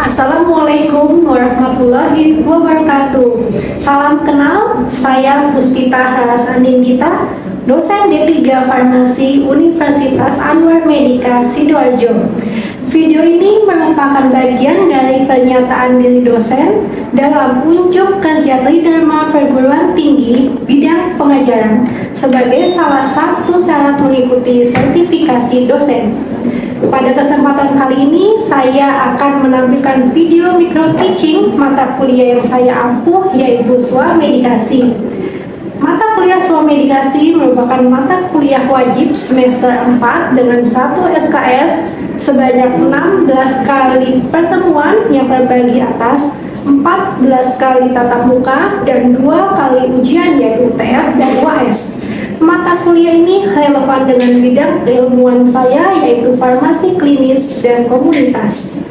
Assalamualaikum warahmatullahi wabarakatuh. Salam kenal, saya Puspita Haras Andindita, dosen D3 Farmasi Universitas Anwar Medika Sidoarjo. Video ini merupakan bagian dari pernyataan diri dosen dalam unjuk kerja Tridharma Perguruan Tinggi bidang pengajaran sebagai salah satu syarat mengikuti sertifikasi dosen. Pada kesempatan kali ini, saya akan menampilkan video micro teaching mata kuliah yang saya ampuh, yaitu Swamedikasi. Mata kuliah Swamedikasi merupakan mata kuliah wajib semester 4 dengan 1 SKS sebanyak 16 kali pertemuan yang terbagi atas 14 kali tatap muka dan 2 kali ujian, yaitu UTS dan UAS. Mata kuliah ini relevan dengan bidang keilmuan saya, yaitu farmasi klinis dan komunitas.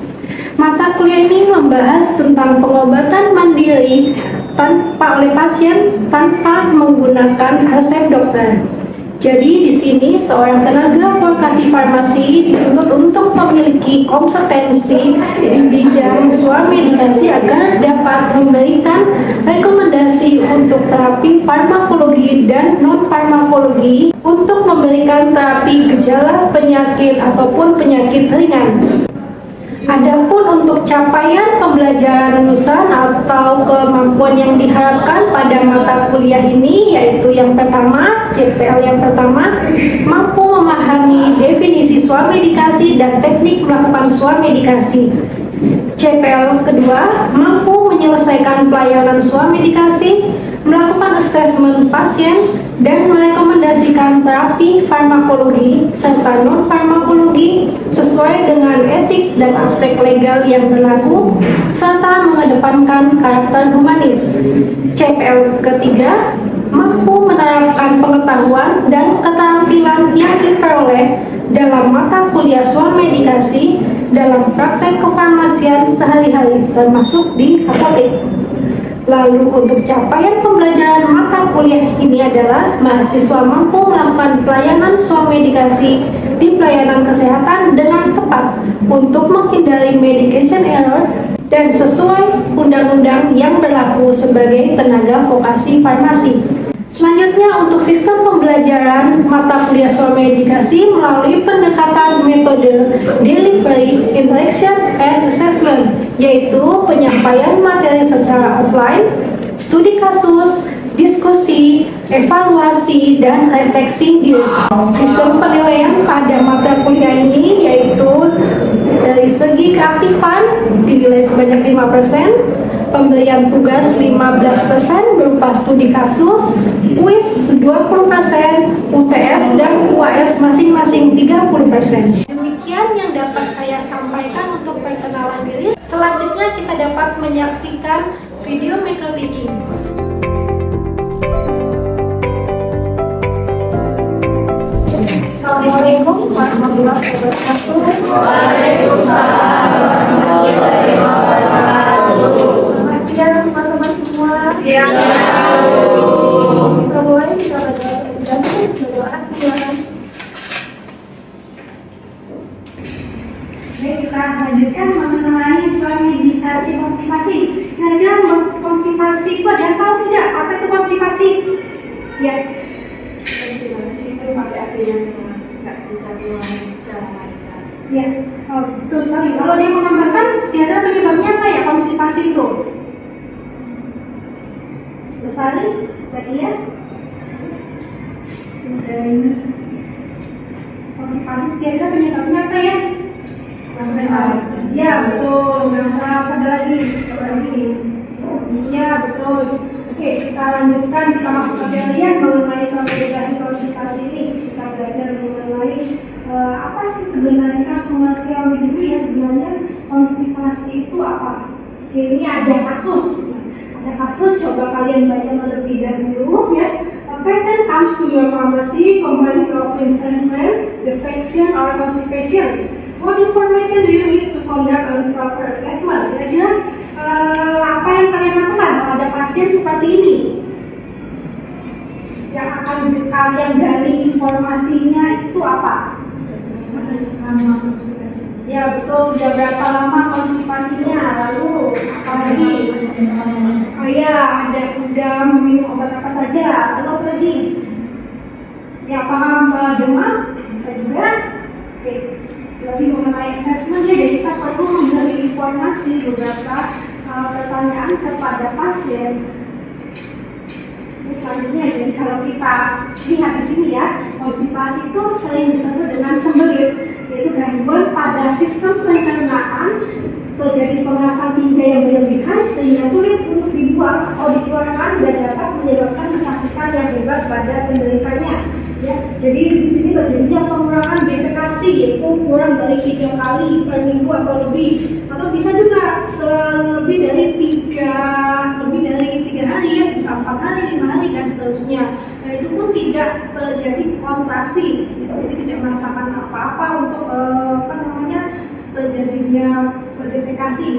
Mata kuliah ini membahas tentang pengobatan mandiri oleh pasien tanpa menggunakan resep dokter. Jadi di sini seorang tenaga vokasi farmasi dituntut untuk memiliki kompetensi di bidang Swamedikasi agar dapat memberikan rekomendasi untuk terapi farmakologi dan non-farmakologi untuk memberikan terapi gejala penyakit ataupun penyakit ringan. Adapun untuk capaian pembelajaran lulusan atau kemampuan yang diharapkan pada mata kuliah ini, yaitu yang pertama, CPL yang pertama, mampu memahami definisi Swamedikasi dan teknik melakukan Swamedikasi. CPL kedua, mampu menyelesaikan pelayanan Swamedikasi, melakukan asesmen pasien, dan merekomendasikan terapi farmakologi serta non-farmakologi sesuai dengan etik dan aspek legal yang berlaku, serta mengedepankan karakter humanis. CPL ketiga, mampu menerapkan pengetahuan dan keterampilan yang diperoleh dalam mata kuliah Swamedikasi dalam praktek kefarmasian sehari-hari, termasuk di apotek. Lalu untuk capaian pembelajaran mata kuliah ini adalah mahasiswa mampu melakukan pelayanan Swamedikasi di pelayanan kesehatan dengan tepat untuk menghindari medication error dan sesuai undang-undang yang berlaku sebagai tenaga vokasi farmasi. Selanjutnya untuk sistem pembelajaran mata kuliah Swamedikasi melalui pendekatan metode delivery, interaction, and assessment, yaitu penyampaian materi secara offline, studi kasus, diskusi, evaluasi, dan refleksi diri. Sistem penilaian pada mata kuliah ini yaitu dari segi keaktifan dinilai sebanyak 5%, pemberian tugas 15% berupa studi kasus, kuis 20%, UTS dan UAS masing-masing 30%. Demikian yang dapat saya sampaikan untuk perkenalan diri. Selanjutnya kita dapat menyaksikan video micro teaching. Assalamualaikum warahmatullahi wabarakatuh. Waalaikumsalam warahmatullahi wabarakatuh. Selamat siang teman-teman semua. Siang. Kita mulai, kita berdoa. Silakan. Baik, kita lanjutkan mengenai Swamedikasi konstipasi. Kira-kira konstipasi itu ada yang tahu tidak? Apa itu konstipasi? Ya. Konstipasi itu pada akhirnya nggak bisa keluar secara lancar. Ya, betul sekali. Kalau dia menambahkan, kira-kira penyebabnya apa ya konstipasi itu? Besari, Zakia? Konstipasi kira-kira penyebabnya apa ya? Ya, betul. Nggak usah ada lagi. Ya, betul. Oke, kita lanjutkan. Kita masuk ke pilihan mengenai Swamedikasi konstipasi ini. Kita belajar mengenai apa sih sebenarnya, kita harus mengerti lebih dulu ya sebenarnya konstipasi itu apa. Oke, ini ada kasus. Ada kasus, coba kalian baca terlebih dahulu ya. A patient comes to your pharmacy complaining of inflammation, defection, or constipation. What information do you need to conduct a proper assessment? Kira-kira apa yang kalian lakukan kalau ada pasien seperti ini? Yang akan kalian gali informasinya itu apa? Kamu konsultasi. Ya betul, sudah berapa lama konstipasinya? Lalu apa lagi? Oh ya, ada udah meminum obat apa saja? Lalu apa lagi? Ya apakah demam? Bisa juga. Oke, lagi mengenai assessment ya, jadi kita perlu memberi informasi beberapa pertanyaan kepada pasien. Ini selanjutnya, jadi kalau kita lihat di sini ya, konstipasi itu sering disebut dengan sembelit, yaitu gangguan pada sistem pencernaan, terjadi pengerasan tinja yang berlebihan sehingga sulit untuk dibuang atau dikeluarkan dan dapat menyebabkan kesakitan yang hebat pada penderitanya. Ya, jadi di sini terjadinya pengurangan defekasi, yaitu kurang dari 3 kali per minggu atau lebih, atau bisa juga lebih dari 3 hari ya, bisa 4 hari, 5 hari dan seterusnya. Nah itu pun tidak terjadi kontraksi, jadi tidak merasakan apa-apa untuk terjadinya defekasi.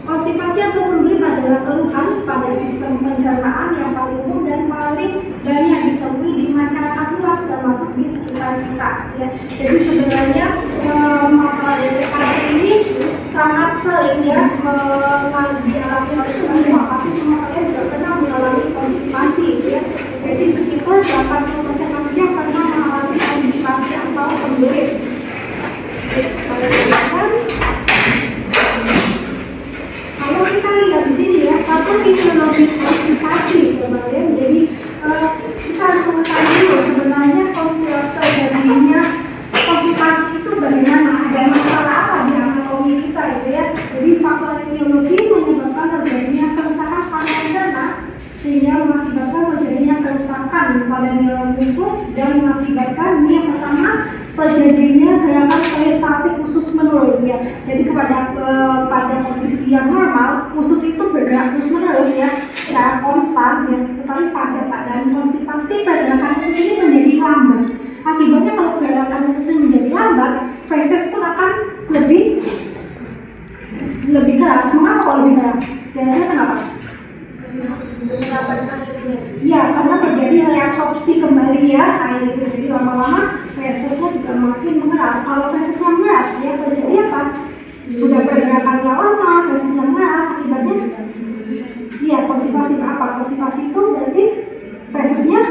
Konstipasi atau sembelit adalah keluhan pada sistem pencernaan yang paling umum dan paling banyak ditemui di masyarakat luas termasuk di sekitar kita. Ya. Jadi sebenarnya masalah defekasi ini sangat sering ya dialami oleh semua. Pasti semua kalian juga pernah mengalami konstipasi. Ya. Jadi sekitar 80% manusia pernah mengalami konstipasi atau sembelit. Kalau kita lihat di sini ya, apa fisiologi konstipasi teman-teman. Jadi kita harus mengetahui dulu sebenarnya terjadinya konstipasi itu bagaimana, ada masalah apa di anatomi kita gitu ya. Jadi faktor etiologi menyebabkan terjadinya kerusakan saluran cerna sehingga mengakibatkan terjadinya kerusakan pada neurofilus dan mengakibatkan ini yang pertama terjadinya gerakan peristaltik usus menurun ya. Jadi pada kondisi yang normal usus itu bergerak terus menerus ya, secara konstan ya. Tetapi pada keadaan konstipasi gerakan usus ini menjadi lambat. Akibatnya kalau gerakan usus ini menjadi lambat, feses pun akan lebih keras. Mengapa kalau lebih keras? Kira-kira kenapa? Ya, karena terjadi reabsorpsi kembali ya air itu. Jadi lama-lama fesesnya juga makin mengeras. Kalau fesesnya mengeras, dia terjadi apa? Sudah pergerakannya lama, fesesnya mengeras, akibatnya iya, konstipasi. Apa? Konstipasi itu berarti fesesnya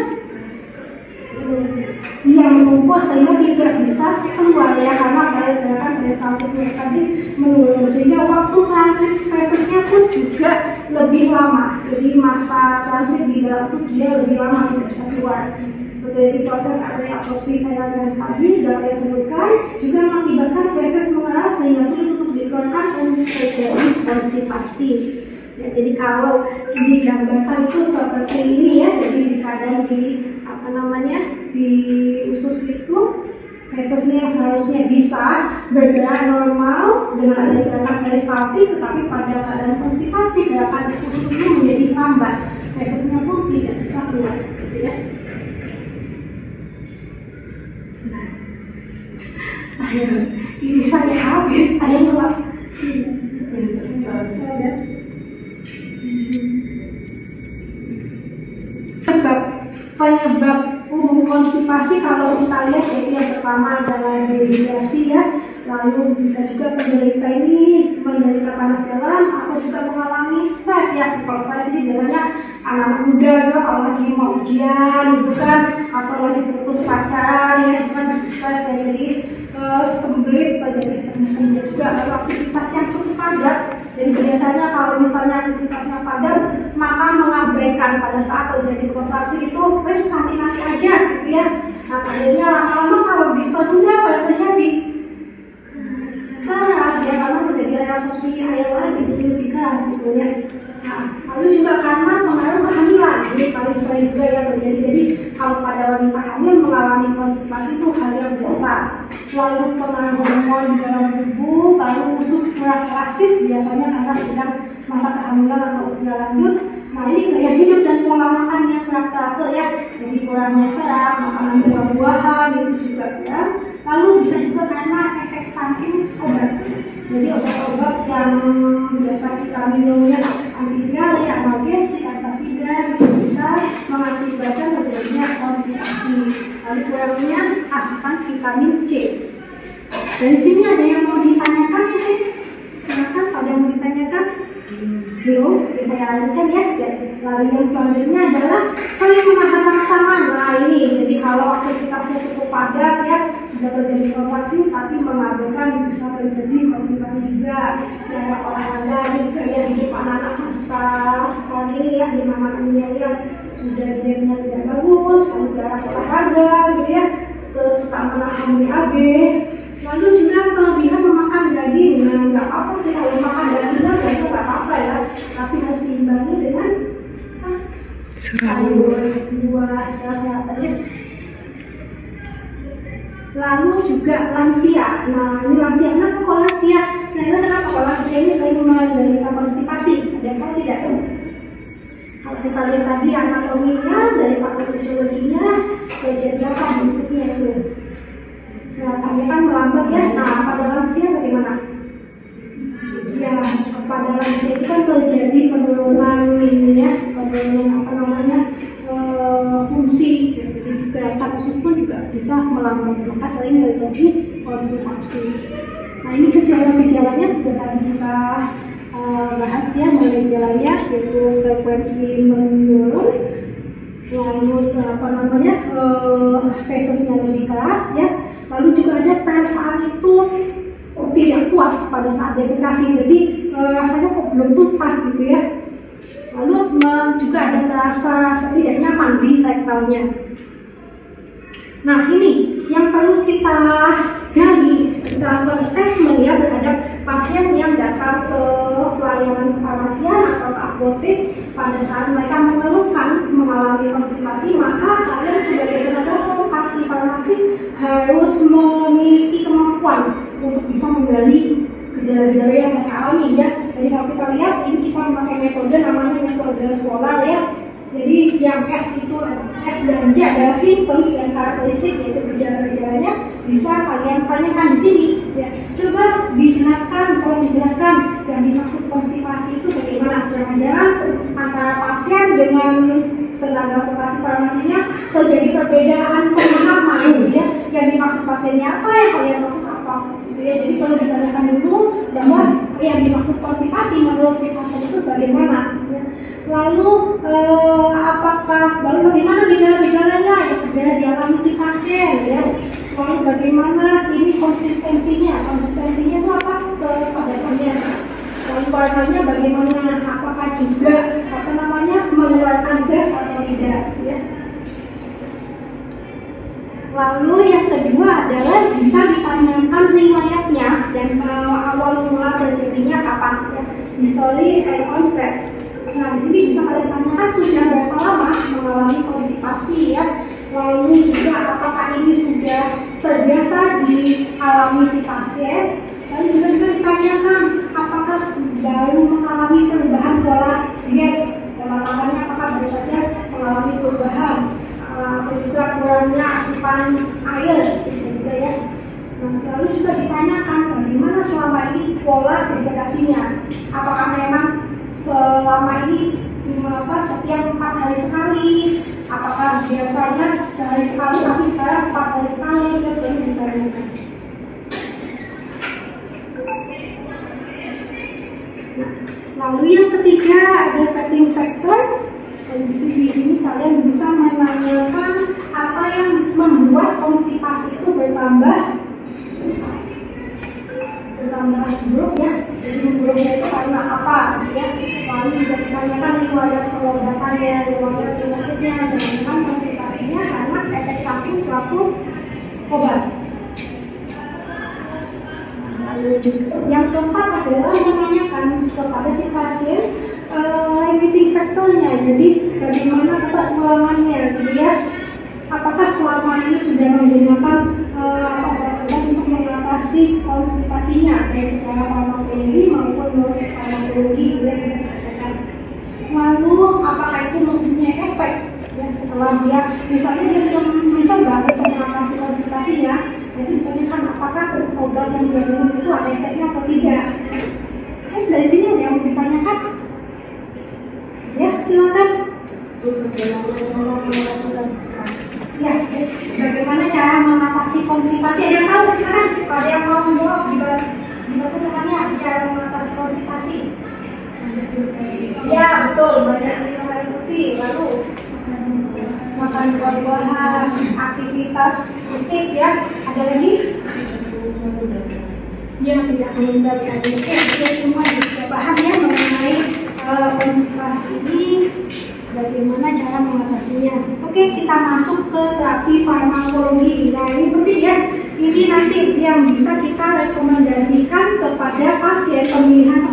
menumpuk sehingga tidak bisa keluar ya, karena ada gerakan peristaltik tadi menurun, sehingga waktu transit fesesnya pun juga lebih lama. Jadi masa transit di dalam usus dia lebih lama, tidak bisa keluar. Jadi proses reabsorpsi cairan tadi sudah saya sebutkan juga mengakibatkan feses mengeras sehingga sulit untuk dikeluarkan dan terjadi konstipasi. Ya, jadi kalau digambarkan itu seperti ini ya, jadi kadang di usus itu fesesnya yang seharusnya bisa bergerak normal dengan adanya gerakan peristaltik, tetapi pada keadaan konstipasi gerakan usus ini menjadi lambat, fesesnya pun tidak bisa keluar, gitu ya. Nah, ini saya habis, ada yang lupa. Penyebab umum konstipasi kalau kita lihat yaitu yang pertama adalah dehidrasi ya, lalu bisa juga penderita ini menderita panas dalam atau juga mengalami stres ya. Kalau stres ini biasanya anak-anak muda juga kalau lagi mau ujian gitu kan, atau lagi putus pacaran ya, itu kan stres ya. Jadi sembelit terjadi sembelit juga. Lalu aktivitas yang cukup padat, jadi biasanya kalau misalnya aktivitasnya padat maka mengabaikan pada saat terjadi kontraksi itu wes nanti aja gitu ya. Nah akhirnya lama-lama kalau ditunda apa yang terjadi? Keras ya, karena terjadi reabsorpsi air lain lebih keras gitu ya. Nah, lalu juga karena pengaruh kehamilan, ini paling sering juga yang terjadi. Jadi kalau pada wanita hamil mengalami konstipasi itu hal yang biasa. Lalu pengaruh hormon di dalam tubuh, lalu usus kurang elastis biasanya karena sedang masa kehamilan atau usia lanjut. Nah ini gaya hidup dan pola makan yang kurang teratur ya, jadi kurangnya serat, makanan buah-buahan itu juga kurang. Lalu bisa juga karena efek samping obat. Jadi obat-obat yang biasa kita minumnya antidiare, analgesik, antasida itu bisa mengakibatkan terjadinya konstipasi. Lalu kurangnya asupan vitamin C. Dan di sini ada yang mau ditanyakan mungkin? Silakan, ada yang mau ditanyakan? Belum, saya lanjutkan ya. Lalu yang selanjutnya adalah saling memahami pasangan. Nah ini, jadi kalau aktivitasnya cukup padat ya, sudah terjadi kontraksi tapi mengabaikan bisa terjadi konstipasi juga. Cara olahraga juga ya, hidup anak-anak besar sekali ya, di mana yang sudah dietnya tidak bagus, lalu jarang olahraga gitu ya, terus suka menahan BAB. Lalu juga kelebihan memakan daging. Nah, nggak apa-apa sih kalau makan dagingnya, berarti nggak apa-apa ya. Tapi harus diimbangi dengan sayur, buah, sehat-sehat aja. Lalu juga lansia. Nah, ini lansia, kenapa kok lansia? Nah, ini kenapa kok lansia ini sering menderita konstipasi? Ada yang tahu tidak? Kalau kita lihat tadi anatominya, dari patofisiologinya, terjadi apa khususnya itu? Nah, kami kan melambat ya. Nah, pada lansia bagaimana? Ya, pada lansia itu kan terjadi penurunan ini ya, penurunan apa namanya fungsi. Jadi gerakan usus pun juga bisa melambat, maka sering terjadi konstipasi. Nah, ini gejala-gejalanya sudah tadi kita bahas ya, mulai gejalanya yaitu frekuensi menurun, lalu apa namanya fesesnya lebih keras ya. Lalu juga ada perasaan itu tidak puas pada saat defekasi, jadi rasanya kok belum tuntas gitu ya. Lalu juga ada rasa tidak nyaman di rektalnya. Nah ini yang perlu kita gali, kita lakukan assessment ya terhadap pasien yang datang ke pelayanan kefarmasian atau ke apotek pada saat mereka mengeluhkan mengalami konstipasi. Maka kalian sebagai tenaga farmasi harus memiliki kemampuan untuk bisa menggali gejala-gejala yang mereka alami ya. Jadi kalau kita lihat ini kita memakai metode namanya metode SWOLAR ya. Jadi yang S itu S dan J adalah symptoms yang karakteristik, yaitu gejala-gejalanya bisa kalian tanyakan di sini ya. Coba dijelaskan, tolong dijelaskan yang dimaksud konstipasi itu bagaimana. Jangan-jangan antara pasien dengan tenaga farmasinya terjadi perbedaan pemahaman ya. Yang dimaksud pasiennya apa, yang kalian maksud apa ya. Jadi perlu ditanyakan dulu bahwa yang dimaksud konstipasi menurut si pasien itu bagaimana ya. Lalu bagaimana gejala-gejalanya yang sudah dialami si pasien ya. Lalu bagaimana ini konsistensinya itu apa kepadatannya. Lalu warnanya bagaimana, apakah juga mengeluarkan gas atau tidak ya. Lalu yang kedua adalah bisa ditanyakan riwayatnya dan awal mula terjadinya kapan ya. History and onset. Nah, di sini bisa kalian tanyakan sudah berapa lama mengalami konstipasi ya. Lalu juga apakah ini sudah terbiasa dialami si pasien. Lalu bisa juga ditanyakan apakah baru mengalami perubahan pola diet. Pola makannya apakah baru saja mengalami perubahan. Atau juga kurangnya asupan air bisa juga ya. Nah, lalu juga ditanyakan bagaimana selama ini pola defekasinya. Apakah memang selama ini setiap 4 hari sekali, apakah biasanya sehari sekali tapi sekarang 4 hari sekali, itu perlu ditanyakan. Nah, lalu yang ketiga ada fatting factors. Di sini kalian bisa menanyakan apa yang membuat konstipasi itu bertambah buruk ya. Jadi buruknya itu karena apa ya. Lalu juga ditanyakan riwayat pengobatan riwayat penyakitnya, jangan konstipasinya karena efek samping suatu obat. Lalu juga yang keempat adalah menanyakan kepada si pasien limiting faktornya. Jadi bagaimana perkembangannya gitu ya. Apakah selama ini sudah menggunakan obat-obat untuk mengatasi konstipasinya baik secara farmakologi maupun non farmakologi ya, bisa dikatakan. Lalu apakah itu mempunyai efek ya, setelah dia misalnya dia sudah mencoba untuk mengatasi konstipasinya, jadi ditanyakan apakah obat yang dia minum itu ada efeknya atau tidak. Dari sini ada yang mau ditanyakan? Ya, silakan. Ya, bagaimana cara mengatasi konstipasi? Ada yang tahu? Silakan. Ada yang mau menjawab di cara mengatasi konstipasi? Ya betul, banyak minum air putih, lalu makan buah-buahan, aktivitas fisik ya. Ada lagi? Yang tidak menunda vitamin C. Kita semua bisa paham ya mengenai konstipasi ini, bagaimana cara mengatasinya. Oke, kita masuk ke terapi farmakologi. Nah ini penting ya. Ini nanti yang bisa kita rekomendasikan kepada pasien, pemilihan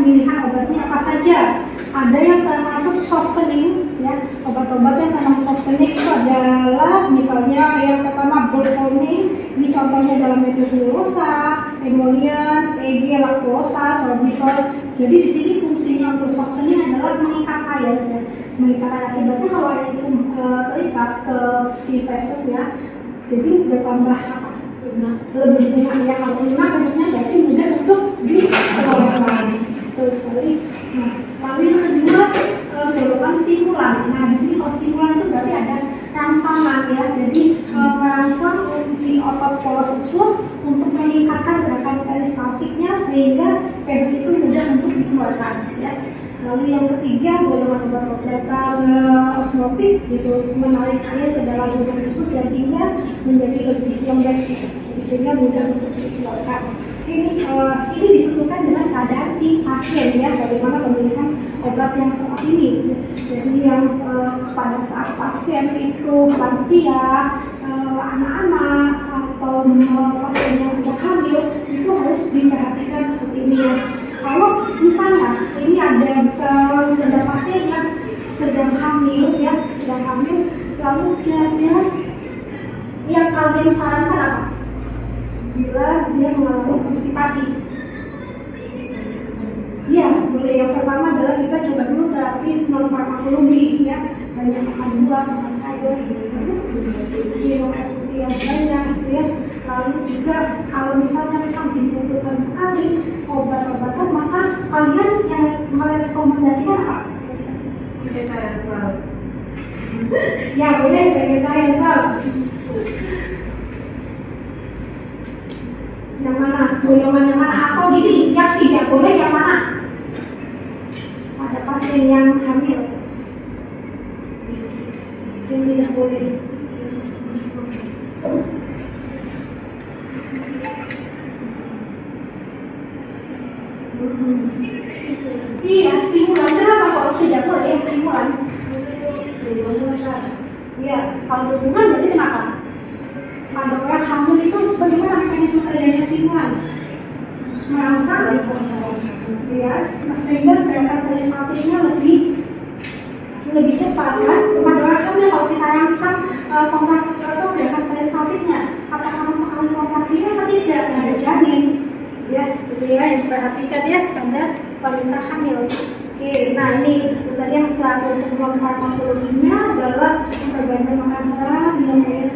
obatnya apa saja. Ada yang termasuk softening, ya, obat-obat yang termasuk softening itu adalah misalnya yang pertama Voltaren, ini contohnya dalam methylsilosa, emollient, EG, laktosa, sorbitol. Jadi di sini fungsinya untuk softening adalah mengikat air, ya. Mengikat air akibatnya kalau air itu terikat ke si feses ya, jadi bertambah apa? Lebih lunak ya, kalau lunak harusnya berarti mudah untuk dikeluarkan. Betul sekali. Nah, lalu yang kedua dorongan stimulan. Nah, di sini kalau stimulan itu berarti ada rangsangan ya. Jadi merangsang si otot polos usus untuk meningkatkan gerakan peristaltiknya sehingga feses itu mudah untuk dikeluarkan ya. Lalu yang ketiga golongan obat-obatan osmotik gitu, menarik air ke dalam lubang usus dan hingga menjadi lebih lembek sehingga mudah untuk dikeluarkan. Ini disesuaikan dengan keadaan si pasien ya, bagaimana pemilihan obat yang tepat ini. Jadi yang pada saat pasien itu lansia, anak-anak atau pasien yang sedang hamil itu harus diperhatikan seperti ini ya. Kalau misalnya ini ada pasien yang sedang hamil ya, lalu kira-kira yang kalian sarankan apa? Bila dia mengalami konstipasi. Ya, boleh. Yang pertama adalah kita coba dulu terapi non farmakologi ya, banyak makan buah, makan sayur, minum air putih yang banyak ya. Lalu juga kalau misalnya memang dibutuhkan sekali obat-obatan, maka kalian yang merekomendasikan apa? Vegetarian. Ya boleh, vegetarian. Yang mana? Golongan yang mana? Atau gini, yang tidak boleh yang mana? Ada pasien yang hamil yang tidak boleh. Iya, stimulan. Kenapa kok tidak boleh yang stimulan? Iya, kalau berhubungan berarti kenapa? Pada orang hamil itu bagaimana mekanisme kerjanya stimulan? Merangsang ya, sehingga gerakan peristaltiknya lebih cepat kan? Pada orang hamil kalau kita rangsang gerakan peristaltiknya, apakah mempengaruhi kontraksinya atau tidak? Ada janin ya, gitu ya, yang diperhatikan ya pada wanita hamil. Oke, nah ini tadi yang terapi untuk farmakologinya adalah memperbanyak makan serat, minum air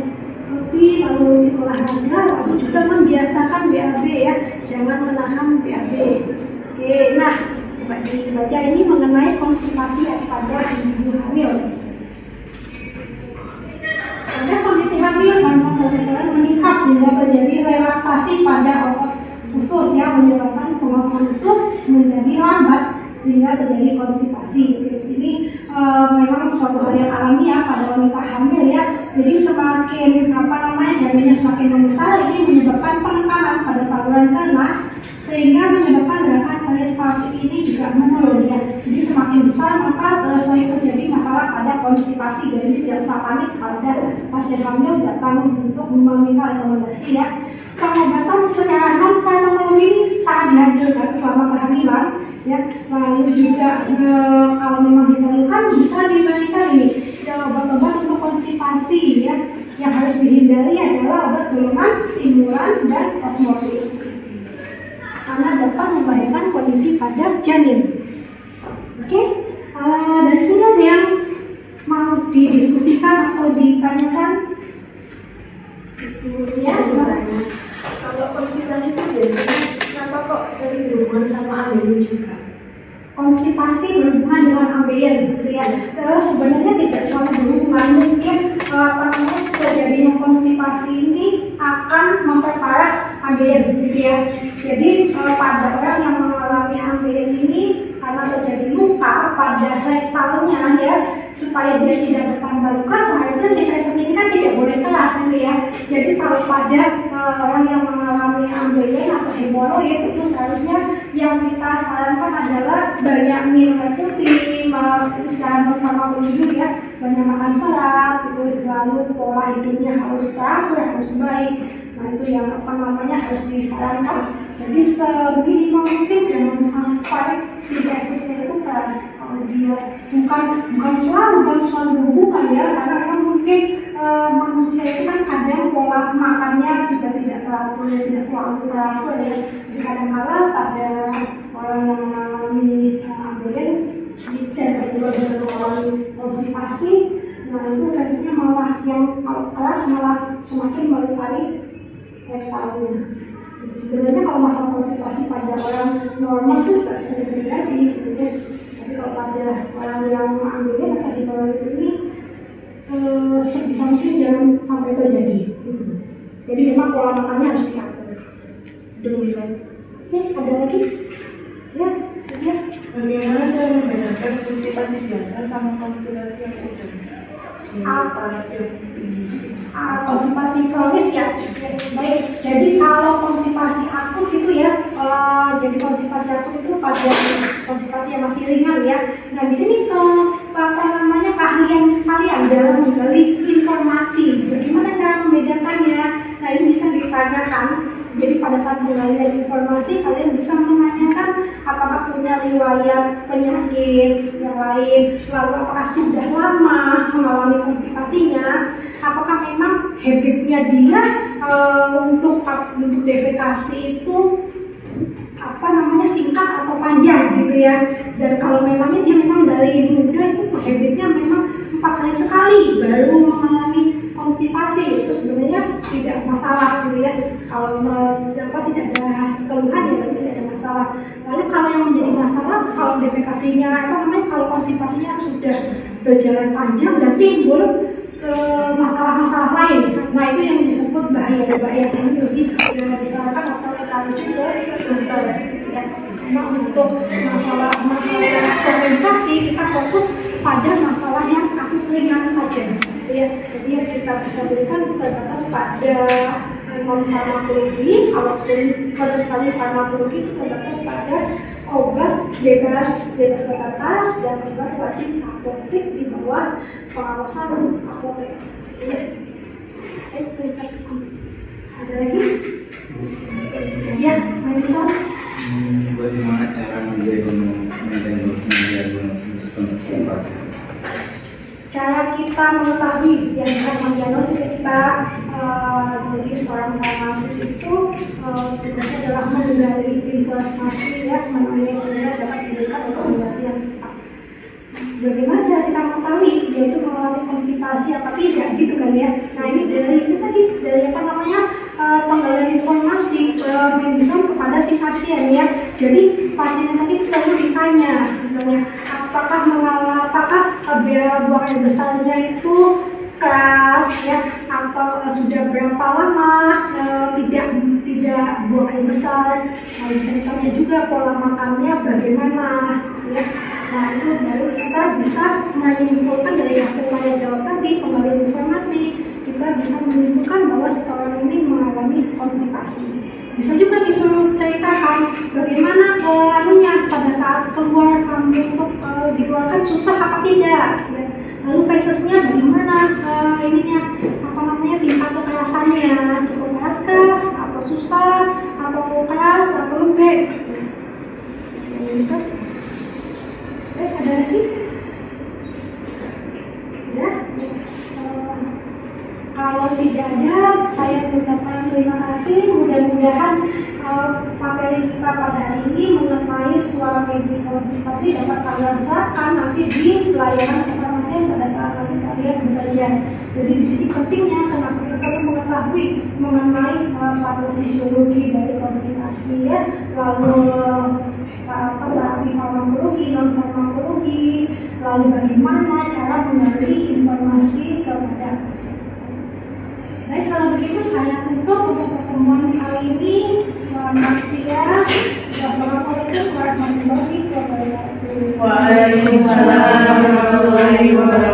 putih, lalu olahraga, lalu juga membiasakan BAB ya, jangan menahan BAB. Oke, nah coba dibaca ini mengenai konstipasi pada ibu hamil. Pada kondisi hamil, hormon progesteron meningkat sehingga terjadi relaksasi pada otot usus ya, menyebabkan pengosongan usus menjadi lambat sehingga terjadi konstipasi. Ini memang suatu hal yang alami ya pada wanita hamil ya. Jadi semakin janinnya semakin membesar, ini menyebabkan penekanan pada saluran cerna sehingga menyebabkan gerakan peristaltik ini juga menurun ya. Jadi semakin besar maka sering terjadi masalah pada konstipasi. Jadi tidak usah panik kalau ada pasien hamil datang untuk meminta rekomendasi ya. Pengobatan secara non farmakologi sangat dianjurkan selama kehamilan ya. Lalu juga kalau memang diperlukan bisa diberikan ini obat-obat untuk konstipasi ya. Yang harus dihindari adalah obat golongan stimulan dan osmotik karena dapat membahayakan kondisi pada janin. Oke, dari sini ada yang mau didiskusikan atau ditanyakan? Ya, kalau konstipasi itu biasanya kenapa kok sering berhubungan sama ambeien juga? Konstipasi berhubungan dengan ambeien, gitu ya. Sebenarnya tidak selalu berhubungan, mungkin terjadinya konstipasi ini akan memperparah ambeien, gitu ya. Jadi pada orang yang mengalami halnya ya, supaya dia tidak bertambah luka, seharusnya si feses ini kan tidak boleh keras gitu ya. Jadi kalau pada orang yang mengalami ambeien atau hemoroid itu seharusnya yang kita sarankan adalah banyak minum air putih, istirahat farmakologi dulu ya, banyak makan serat, gitu. Lalu pola hidupnya harus teratur, harus baik. Nah itu yang harus disarankan. Jadi seminimal mungkin jangan sampai si fesesnya itu keras. Kalau dia bukan selalu berhubungan ya, karena memang mungkin manusia itu kan kadang pola makannya juga tidak teratur, tidak selalu teratur ya. Jadi kadang-kala pada orang yang mengalami ambeien dan kedua dengan mengalami konstipasi, nah itu fesesnya malah yang keras malah semakin melukai tahunnya. Sebenarnya kalau masalah konstipasi pada orang normal itu tidak sering terjadi, gitu ya. Tapi kalau pada orang yang ambeien atau hemoroid ini sebisa mungkin jangan sampai terjadi. Jadi memang pola makannya harus diatur. Demikian. Ada lagi? Ya, sudah. Bagaimana cara membedakan konstipasi biasa sama konstipasi yang udah? Konstipasi kronis ya. Baik, jadi kalau konstipasi akut itu ya, jadi konstipasi akut itu pada konstipasi yang masih ringan ya. Nah di sini keahlian dalam menggali informasi, bagaimana cara membedakannya. Nah ini bisa ditanyakan. Jadi pada saat menggali informasi kalian bisa menanyakan apakah punya riwayat penyakit yang lain, lalu apakah sudah lama mengalami konstipasinya, apakah memang habitnya dia untuk defekasi itu singkat atau panjang gitu ya. Dan kalau memangnya dia memang dari muda itu habitnya memang 4 hari sekali baru mengalami konstipasi, itu sebenarnya tidak masalah gitu ya. Kalau tidak ada keluhan ya tidak ada masalah. Lalu kalau yang menjadi masalah, kalau defekasinya kalau konstipasinya sudah berjalan panjang dan timbul masalah-masalah lain, nah itu yang disebut bahaya. Ini lebih disarankan atau kita rujuk ke dokter ya. Nah untuk masalah komunikasi kita fokus pada masalah yang kasus ringan saja ya. Jadi yang kita bisa berikan terbatas pada non farmakologi, kalaupun pada sekali farmakologi itu terbatas pada obat bebas batas dan bebas wajib apotek di bawah pengawasan apotek ya. Ada lagi? Ya, bisa. Bagaimana cara mendiagnosis konstipasi? Cara kita mengetahui yang akan mendiagnosis kita jadi seorang farmasis itu tugasnya adalah menggali informasi ya, mengenai sehingga dapat diberikan rekomendasi yang tepat. Bagaimana cara kita mengetahui dia itu mengalami konstipasi apa tidak gitu kan ya. Nah ini dari penggalian informasi medicine kepada si pasien ya. Jadi pasien tadi perlu ditanya apakah buang air besarnya itu keras ya, atau sudah berapa lama tidak buang air besar. Nah, bisa ditanya juga pola makannya bagaimana ya. Nah itu baru kita bisa menyimpulkan dari hasil tanya jawab tadi, penggalian informasi, kita bisa menyimpulkan bahwa seseorang ini mengalami konstipasi. Bisa juga disuruh ceritakan bagaimana pada saat keluar untuk dikeluarkan susah apa tidak ya. Lalu fesesnya bagaimana tingkat kekerasannya, cukup keraskah atau susah atau keras atau lembek. Bisa. Ada lagi? Ya. Kalau tidak ada, saya mengucapkan terima kasih. Mudah-mudahan materi kita pada hari ini mengenai suara medik konstipasi dapat kalian terapkan nanti di pelayanan pasien pada saat nanti kalian bekerja. Jadi di sini pentingnya kenapa kita perlu mengetahui mengenai patofisiologi dari konstipasi ya, lalu terapi farmakologi, non farmakologi, lalu bagaimana cara menggali informasi kepada pasien. Baik, kalau begitu saya tutup untuk pertemuan kali ini. Selamat siang. Wassalamualaikum warahmatullahi wabarakatuh. Waalaikumsalam warahmatullahi wabarakatuh.